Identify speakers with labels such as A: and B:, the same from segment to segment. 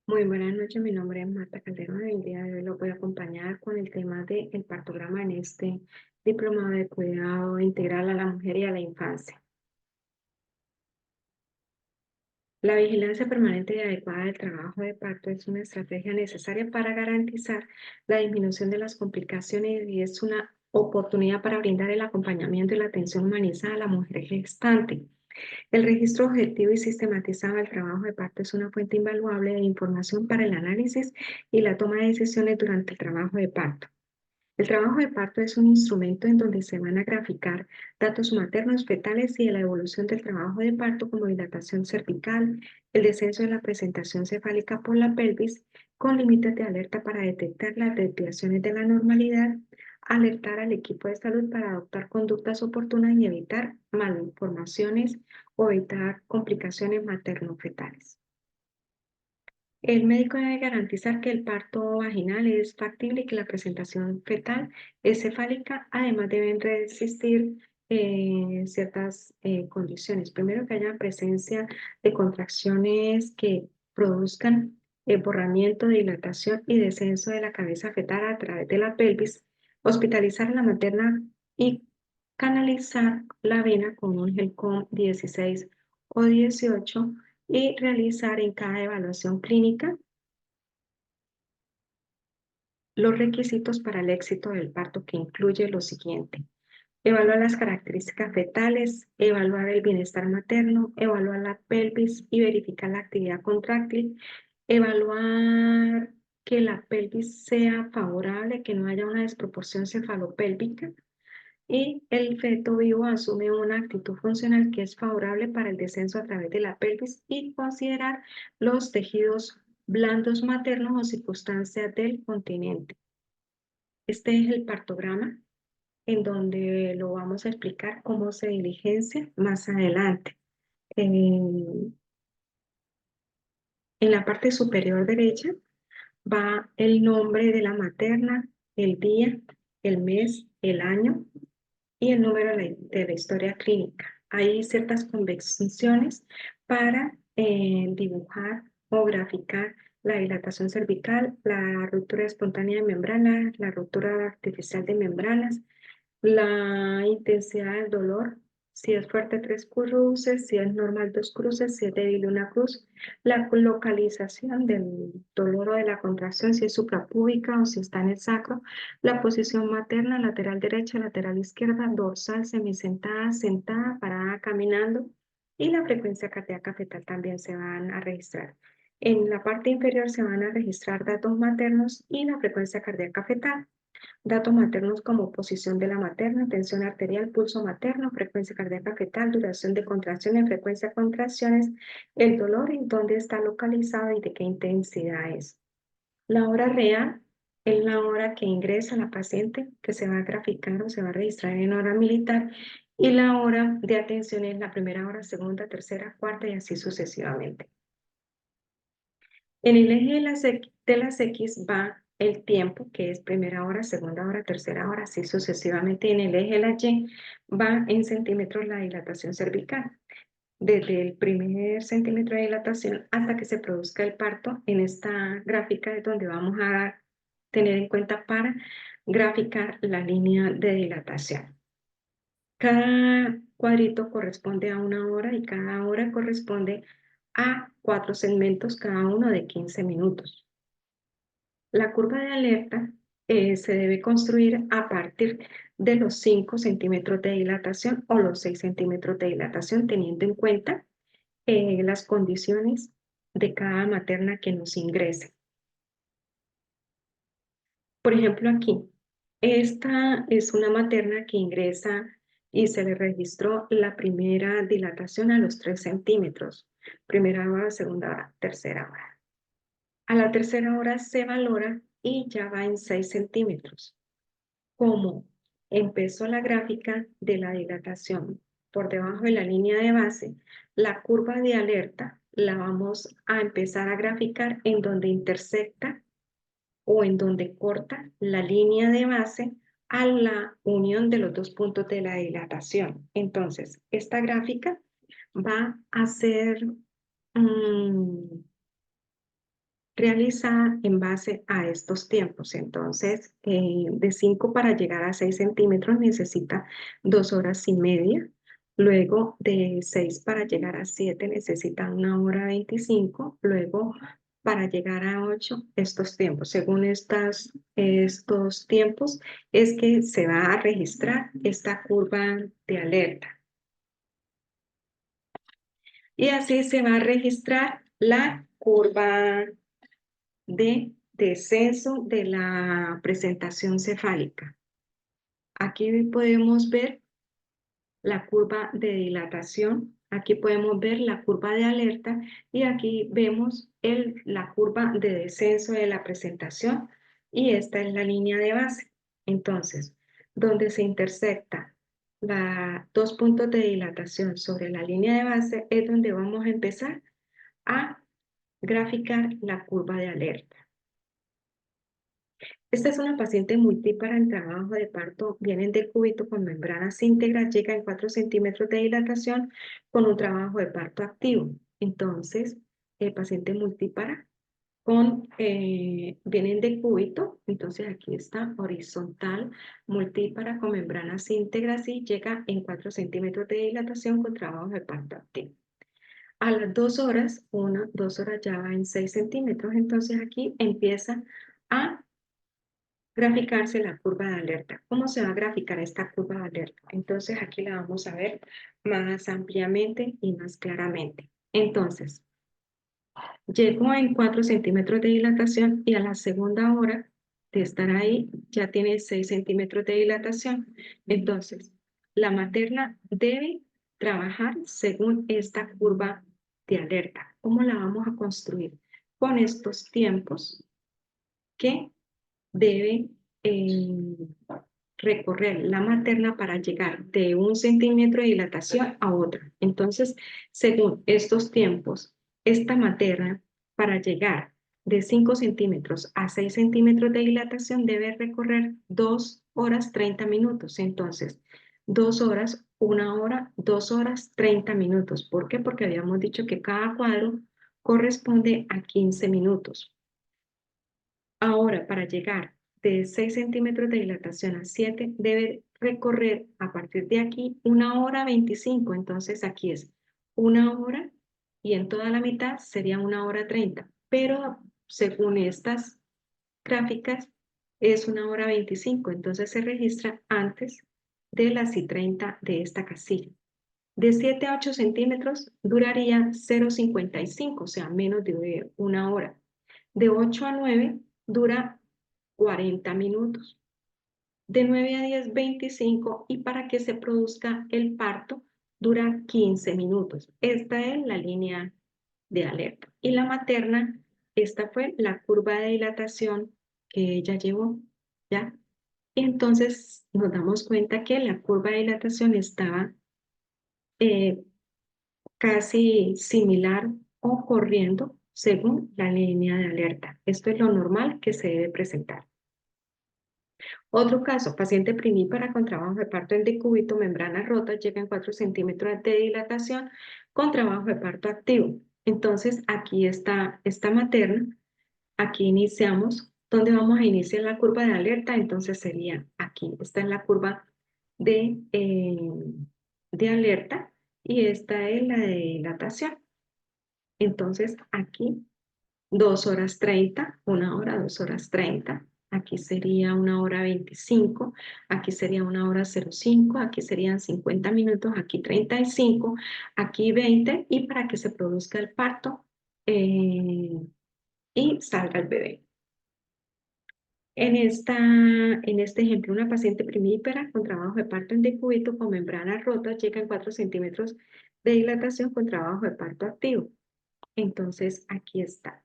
A: Muy buenas noches, mi nombre es Marta Calderón. El día de hoy lo voy a acompañar con el tema del partograma en este diplomado de cuidado integral a la mujer y a la infancia. La vigilancia permanente y adecuada del trabajo de parto es una estrategia necesaria para garantizar la disminución de las complicaciones y es una oportunidad para brindar el acompañamiento y la atención humanizada a la mujer gestante. El registro objetivo y sistematizado del trabajo de parto es una fuente invaluable de información para el análisis y la toma de decisiones durante el trabajo de parto. El trabajo de parto es un instrumento en donde se van a graficar datos maternos, fetales y de la evolución del trabajo de parto como dilatación cervical, el descenso de la presentación cefálica por la pelvis, con límites de alerta para detectar las desviaciones de la normalidad, alertar al equipo de salud para adoptar conductas oportunas y evitar malinformaciones o evitar complicaciones materno-fetales. El médico debe garantizar que el parto vaginal es factible y que la presentación fetal es cefálica. Además, deben existir ciertas condiciones. Primero, que haya presencia de contracciones que produzcan borramiento, dilatación y descenso de la cabeza fetal a través de la pelvis. Hospitalizar a la materna y canalizar la vena con un GELCOM 16 o 18 y realizar en cada evaluación clínica los requisitos para el éxito del parto, que incluye lo siguiente: evaluar las características fetales, evaluar el bienestar materno, evaluar la pelvis y verificar la actividad contráctil, evaluar que la pelvis sea favorable, que no haya una desproporción cefalopélvica, y el feto vivo asume una actitud funcional que es favorable para el descenso a través de la pelvis, y considerar los tejidos blandos maternos o circunstancias del continente. Este es el partograma en donde lo vamos a explicar cómo se diligencia más adelante. En la parte superior derecha va el nombre de la materna, el día, el mes, el año y el número de la historia clínica. Hay ciertas convenciones para dibujar o graficar la dilatación cervical, la ruptura espontánea de membranas, la ruptura artificial de membranas, la intensidad del dolor, si es fuerte 3 cruces, si es normal 2 cruces, si es débil 1 cruz, la localización del dolor o de la contracción, si es suprapúbica o si está en el sacro, la posición materna, lateral derecha, lateral izquierda, dorsal, semisentada, sentada, parada, caminando, y la frecuencia cardíaca fetal también se van a registrar. En la parte inferior se van a registrar datos maternos y la frecuencia cardíaca fetal. Datos maternos como posición de la materna, tensión arterial, pulso materno, frecuencia cardíaca fetal, duración de contracciones, frecuencia de contracciones, el dolor, en dónde está localizado y de qué intensidad es. La hora real es la hora que ingresa la paciente, que se va a graficar o se va a registrar en hora militar, y la hora de atención es la primera hora, segunda, tercera, cuarta y así sucesivamente. En el eje de las X va el tiempo, que es primera hora, segunda hora, tercera hora, así sucesivamente. En el eje de la Y va en centímetros la dilatación cervical, desde el primer centímetro de dilatación hasta que se produzca el parto. En esta gráfica es donde vamos a tener en cuenta para graficar la línea de dilatación. Cada cuadrito corresponde a una hora y cada hora corresponde a 4 segmentos, cada uno de 15 minutos. La curva de alerta se debe construir a partir de los 5 centímetros de dilatación o los 6 centímetros de dilatación, teniendo en cuenta las condiciones de cada materna que nos ingrese. Por ejemplo, aquí, esta es una materna que ingresa y se le registró la primera dilatación a los 3 centímetros. Primera hora, segunda hora, tercera hora. A la tercera hora se valora y ya va en 6 centímetros. Como empezó la gráfica de la dilatación por debajo de la línea de base, la curva de alerta la vamos a empezar a graficar en donde intersecta o en donde corta la línea de base a la unión de los dos puntos de la dilatación. Entonces, esta gráfica va a ser realizada en base a estos tiempos. Entonces, de 5 para llegar a 6 centímetros necesita 2 horas y media. Luego, de 6 para llegar a 7 necesita 1 hora 25. Luego, para llegar a 8, estos tiempos. Según estos tiempos, es que se va a registrar esta curva de alerta. Y así se va a registrar la curva de descenso de la presentación cefálica. Aquí podemos ver la curva de dilatación, aquí podemos ver la curva de alerta y aquí vemos la curva de descenso de la presentación y esta es la línea de base. Entonces, donde se intersecta dos puntos de dilatación sobre la línea de base es donde vamos a empezar a graficar la curva de alerta. Esta es una paciente multípara en trabajo de parto, viene en decúbito con membranas íntegras, llega en 4 centímetros de dilatación con un trabajo de parto activo. Entonces, el paciente multípara viene en decúbito, entonces aquí está horizontal, multípara con membranas íntegras y llega en 4 centímetros de dilatación con trabajo de parto activo. A las 2 horas, 2 horas ya va en 6 centímetros, entonces aquí empieza a graficarse la curva de alerta. ¿Cómo se va a graficar esta curva de alerta? Entonces aquí la vamos a ver más ampliamente y más claramente. Entonces, llegó en 4 centímetros de dilatación y a la segunda hora de estar ahí ya tiene 6 centímetros de dilatación. Entonces, la materna debe trabajar según esta curva de alerta. ¿Cómo la vamos a construir? Con estos tiempos que debe recorrer la materna para llegar de 1 centímetro de dilatación a otra. Entonces, según estos tiempos, esta materna para llegar de 5 centímetros a 6 centímetros de dilatación debe recorrer 2 horas 30 minutos. Entonces, 2 horas, 1 hora, 2 horas 30 minutos. ¿Por qué? Porque habíamos dicho que cada cuadro corresponde a 15 minutos. Ahora, para llegar de 6 centímetros de dilatación a 7, debe recorrer a partir de aquí 1 hora 25. Entonces aquí es 1 hora y en toda la mitad sería 1 hora 30. Pero según estas gráficas es 1 hora 25. Entonces se registra antes de las I30 de esta casilla. De 7 a 8 centímetros duraría 0,55, o sea, menos de 1 hora. De 8 a 9 dura 40 minutos. De 9 a 10, 25 y para que se produzca el parto dura 15 minutos. Esta es la línea de alerta. Y la materna, esta fue la curva de dilatación que ella llevó, ¿ya? Y entonces nos damos cuenta que la curva de dilatación estaba eh, casi similar o corriendo según la línea de alerta. Esto es lo normal que se debe presentar. Otro caso, paciente primípara con trabajo de parto en decúbito, membrana rota, llega en 4 centímetros de dilatación con trabajo de parto activo. Entonces, aquí está esta materna, aquí iniciamos, ¿dónde vamos a iniciar la curva de alerta? Entonces sería aquí, esta es la curva de alerta y esta es la de dilatación. Entonces, aquí 2 horas 30, 1 hora, 2 horas 30. Aquí sería 1 hora 25, aquí sería 1 hora 05, aquí serían 50 minutos, aquí 35, aquí 20 y para que se produzca el parto y salga el bebé. En este ejemplo, una paciente primípara con trabajo de parto en decúbito con membrana rota llega en 4 centímetros de dilatación con trabajo de parto activo. Entonces, aquí está.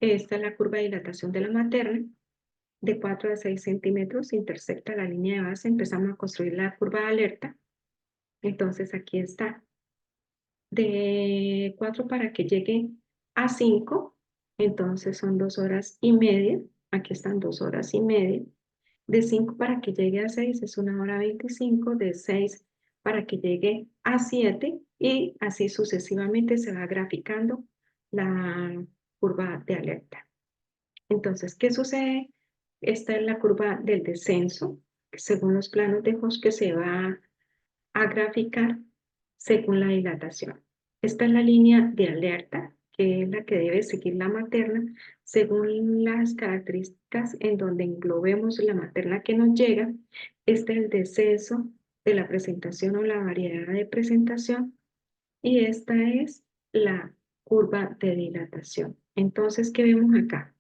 A: Esta es la curva de dilatación de la materna. De 4 a 6 centímetros intersecta la línea de base. Empezamos a construir la curva de alerta. Entonces aquí está. De 4 para que llegue a 5. Entonces son 2 horas y media. Aquí están 2 horas y media. De 5 para que llegue a 6 es 1 hora 25. De 6 para que llegue a 7. Y así sucesivamente se va graficando la curva de alerta. Entonces, ¿qué sucede? Esta es la curva del descenso, según los planos de Hodge, que se va a graficar según la dilatación. Esta es la línea de alerta, que es la que debe seguir la materna, según las características en donde englobemos la materna que nos llega. Este es el descenso de la presentación o la variedad de presentación, y esta es la curva de dilatación. Entonces, ¿qué vemos acá?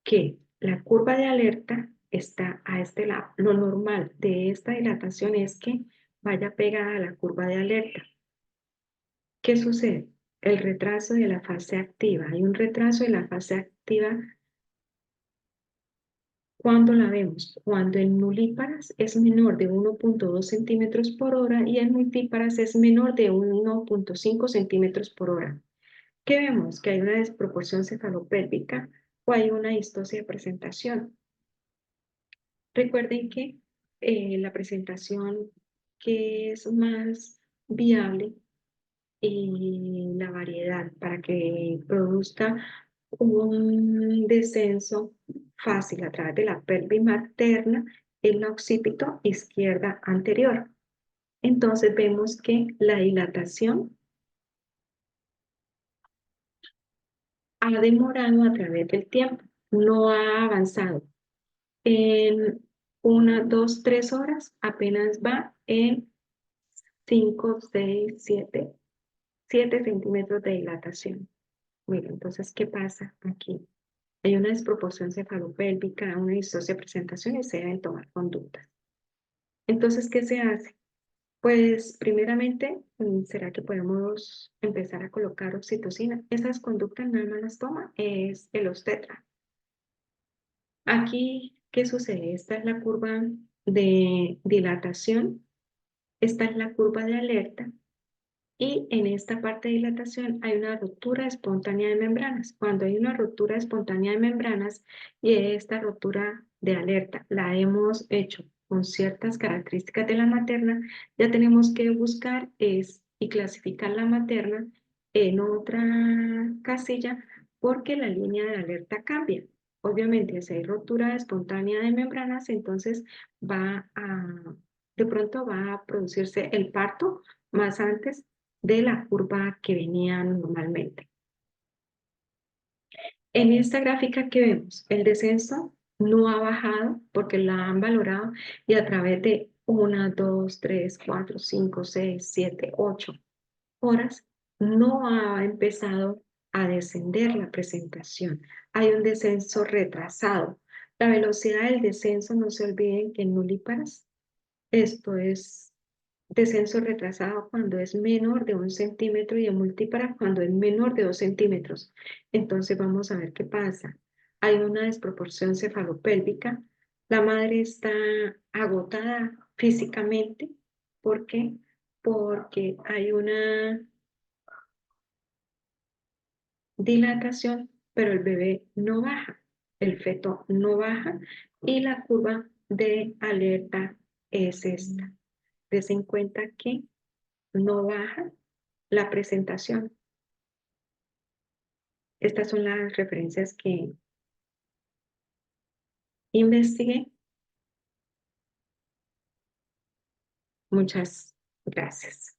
A: Que la curva de alerta está a este lado. Lo normal de esta dilatación es que vaya pegada a la curva de alerta. ¿Qué sucede? El retraso de la fase activa. Hay un retraso de la fase activa. ¿Cuándo la vemos? Cuando el nulíparas es menor de 1.2 centímetros por hora y el multíparas es menor de 1.5 centímetros por hora. ¿Qué vemos? Que hay una desproporción cefalopélvica o hay una distosia de presentación. Recuerden que la presentación que es más viable y la variedad para que produzca un descenso fácil a través de la pelvis materna es la occipito izquierda anterior. Entonces vemos que la dilatación ha demorado a través del tiempo, no ha avanzado. En 1, 2, 3 horas apenas va en 5, 6, 7 centímetros de dilatación. Mira, entonces, ¿qué pasa aquí? Hay una desproporción cefalopélvica, una distosia de presentación y se deben tomar conductas. Entonces, ¿qué se hace? Pues, primeramente, ¿será que podemos empezar a colocar oxitocina? Esas conductas nada más las toma es el obstetra. Aquí, ¿qué sucede? Esta es la curva de dilatación, esta es la curva de alerta. Y en esta parte de dilatación hay una ruptura espontánea de membranas. Cuando hay una ruptura espontánea de membranas y esta ruptura de alerta la hemos hecho con ciertas características de la materna, ya tenemos que buscar y clasificar la materna en otra casilla porque la línea de alerta cambia. Obviamente, si hay ruptura espontánea de membranas, entonces de pronto va a producirse el parto más antes de la curva que venía normalmente. En esta gráfica que vemos, el descenso no ha bajado porque la han valorado y a través de 1, 2, 3, 4, 5, 6, 7, 8 horas no ha empezado a descender la presentación. Hay un descenso retrasado. La velocidad del descenso, no se olviden que en nulíparas, esto es descenso retrasado cuando es menor de 1 centímetro y en multípara cuando es menor de 2 centímetros. Entonces vamos a ver qué pasa. Hay una desproporción cefalopélvica. La madre está agotada físicamente. ¿Por qué? Porque hay una dilatación, pero el bebé no baja, el feto no baja y la curva de alerta es esta. Des en cuenta que no baja la presentación. Estas son las referencias que investigué. Muchas gracias.